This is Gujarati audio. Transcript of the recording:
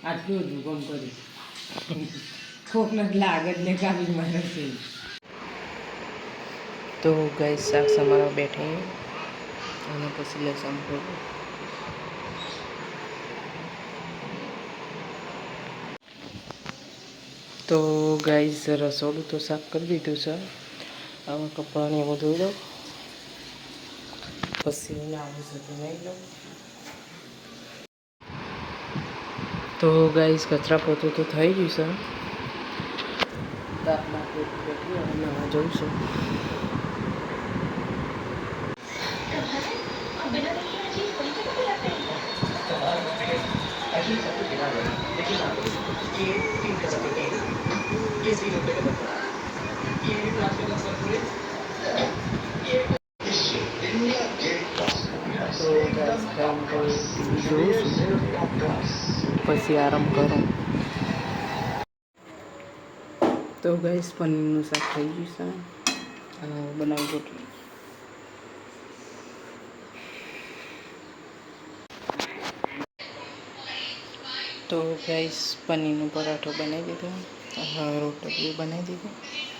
આટલું જ કામ કર્યું કોકને લાગે જ ને કાપી મારે છે તો ગાઈસ શાક સમારવા બેઠે અને પછી લસણ કરું તો ગાઈસ રસોડું તો સાફ કરી દીધું છે હવે કપડાને એવું ધોઈ દઉં પછી આવું છે તો નહીં લઉં તો ગાઈસ કચરા પોતું તો થઈ ગયું છે તાપમાં બેઠી અને નાવા જઉં છું જોઉં છું પછી આરામ કરું તો ગાઈસ પનીરનું શાક થઈ ગયું છે અને બનાવી રોટલી તો ગાઈસ પનીરનો પરાઠો બનાવી દીધો રોટલી બનાવી દીધો